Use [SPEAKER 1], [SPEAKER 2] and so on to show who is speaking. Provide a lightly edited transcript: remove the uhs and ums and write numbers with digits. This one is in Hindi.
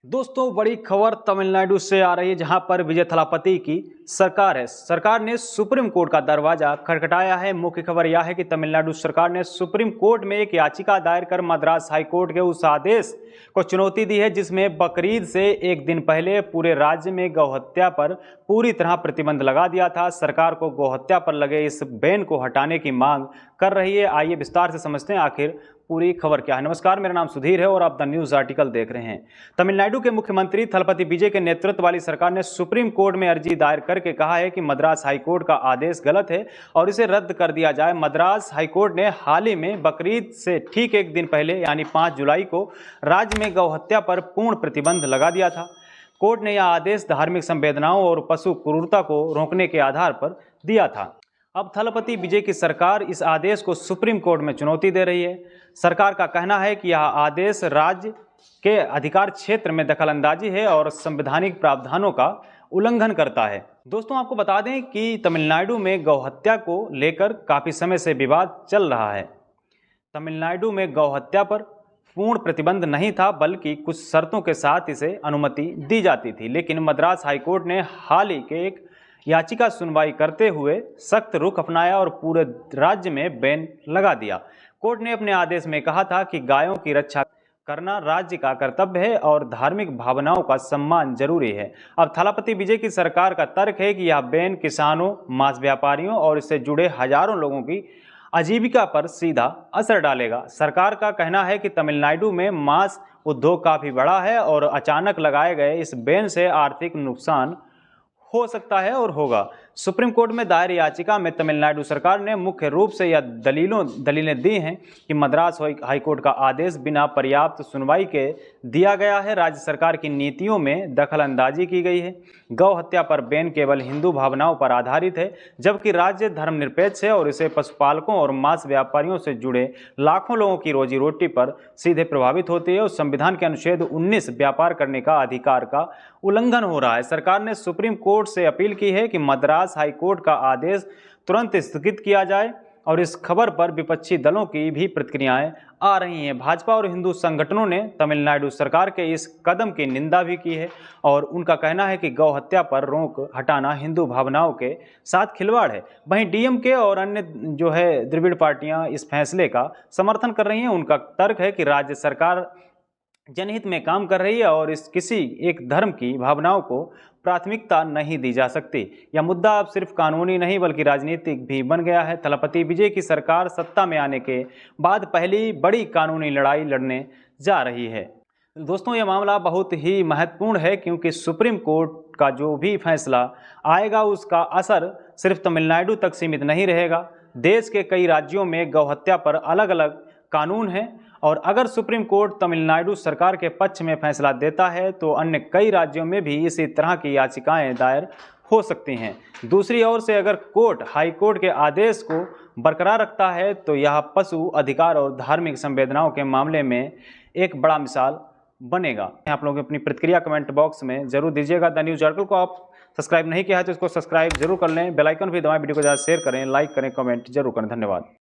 [SPEAKER 1] दोस्तों, बड़ी खबर तमिलनाडु से आ रही है जहां पर विजय थलापति की सरकार है। सरकार ने सुप्रीम कोर्ट का दरवाजा खटखटाया है। मुख्य खबर यह है कि तमिलनाडु सरकार ने सुप्रीम कोर्ट में एक याचिका दायर कर मद्रास हाई कोर्ट के उस आदेश को चुनौती दी है जिसमें बकरीद से एक दिन पहले पूरे राज्य में गौहत्या पर पूरी तरह प्रतिबंध लगा दिया था। सरकार को गौहत्या पर लगे इस बैन को हटाने की मांग कर रही है। आइए विस्तार से समझते हैं आखिर पूरी खबर क्या है। नमस्कार, मेरा नाम सुधीर है और आप द न्यूज आर्टिकल देख रहे हैं। तमिलनाडु के मुख्यमंत्री थलपति विजय के नेतृत्व वाली सरकार ने सुप्रीम कोर्ट में अर्जी दायर करके कहा है कि मद्रास हाईकोर्ट का आदेश गलत है और इसे रद्द कर दिया जाए। मद्रास हाईकोर्ट ने हाल ही में बकरीद से ठीक एक दिन पहले यानी 5 जुलाई को राज्य में गौहत्या पर पूर्ण प्रतिबंध लगा दिया था। कोर्ट ने यह आदेश धार्मिक संवेदनाओं और पशु क्रूरता को रोकने के आधार पर दिया था। अब थलपति विजय की सरकार इस आदेश को सुप्रीम कोर्ट में चुनौती दे रही है। सरकार का कहना है कि यह आदेश राज्य के अधिकार क्षेत्र में दखलंदाजी है और संवैधानिक प्रावधानों का उल्लंघन करता है। दोस्तों, आपको बता दें कि तमिलनाडु में गौहत्या को लेकर काफ़ी समय से विवाद चल रहा है। तमिलनाडु में गौहत्या पर पूर्ण प्रतिबंध नहीं था बल्कि कुछ शर्तों के साथ इसे अनुमति दी जाती थी, लेकिन मद्रास हाईकोर्ट ने हाल ही के एक याचिका सुनवाई करते हुए सख्त रुख अपनाया और पूरे राज्य में बैन लगा दिया। कोर्ट ने अपने आदेश में कहा था कि गायों की रक्षा करना राज्य का कर्तव्य है और धार्मिक भावनाओं का सम्मान जरूरी है। अब थलापति विजय की सरकार का तर्क है कि यह बैन किसानों, मांस व्यापारियों और इससे जुड़े हजारों लोगों की आजीविका पर सीधा असर डालेगा। सरकार का कहना है कि तमिलनाडु में मांस उद्योग काफी बड़ा है और अचानक लगाए गए इस बैन से आर्थिक नुकसान हो सकता है और होगा। सुप्रीम कोर्ट में दायर याचिका में तमिलनाडु सरकार ने मुख्य रूप से यह दलीलें दी हैं कि मद्रास हाईकोर्ट का आदेश बिना पर्याप्त सुनवाई के दिया गया है। राज्य सरकार की नीतियों में दखलंदाजी की गई है। गौ हत्या पर बैन केवल हिंदू भावनाओं पर आधारित है, जबकि राज्य धर्मनिरपेक्ष है और इसे पशुपालकों और मांस व्यापारियों से जुड़े लाखों लोगों की रोजी रोटी पर सीधे प्रभावित होती है और संविधान के अनुच्छेद 19 व्यापार करने का अधिकार का उल्लंघन हो रहा है। सरकार ने सुप्रीम कोर्ट से अपील की है कि मद्रास हाई कोर्ट का आदेश तुरंत स्थगित किया जाए और इस खबर पर विपक्षी दलों की भी प्रतिक्रियाएं आ रही हैं। भाजपा और हिंदू संगठनों ने तमिलनाडु सरकार के इस कदम की निंदा भी की है और उनका कहना है कि गौ हत्या पर रोक हटाना हिंदू भावनाओं के साथ खिलवाड़ है। वहीं डीएमके और अन्य द्रविड़ पार्टियां इस फैसले का समर्थन कर रही हैं। उनका तर्क है कि राज्य सरकार जनहित में काम कर रही है और इस किसी एक धर्म की भावनाओं को प्राथमिकता नहीं दी जा सकती। यह मुद्दा अब सिर्फ कानूनी नहीं बल्कि राजनीतिक भी बन गया है। थलपति विजय की सरकार सत्ता में आने के बाद पहली बड़ी कानूनी लड़ाई लड़ने जा रही है। दोस्तों, यह मामला बहुत ही महत्वपूर्ण है क्योंकि सुप्रीम कोर्ट का जो भी फैसला आएगा उसका असर सिर्फ तमिलनाडु तक सीमित नहीं रहेगा। देश के कई राज्यों में गौहत्या पर अलग अलग कानून हैं और अगर सुप्रीम कोर्ट तमिलनाडु सरकार के पक्ष में फैसला देता है तो अन्य कई राज्यों में भी इसी तरह की याचिकाएं दायर हो सकती हैं। दूसरी ओर से अगर कोर्ट हाई कोर्ट के आदेश को बरकरार रखता है तो यह पशु अधिकार और धार्मिक संवेदनाओं के मामले में एक बड़ा मिसाल बनेगा। आप लोग अपनी प्रतिक्रिया कमेंट बॉक्स में जरूर दीजिएगा। द न्यूज आर्टिकल को आप सब्सक्राइब नहीं किया है तो इसको सब्सक्राइब जरूर कर लें। बेल आइकन भी दबाएं। वीडियो को ज़्यादा शेयर करें, लाइक करें, कमेंट जरूर करें। धन्यवाद।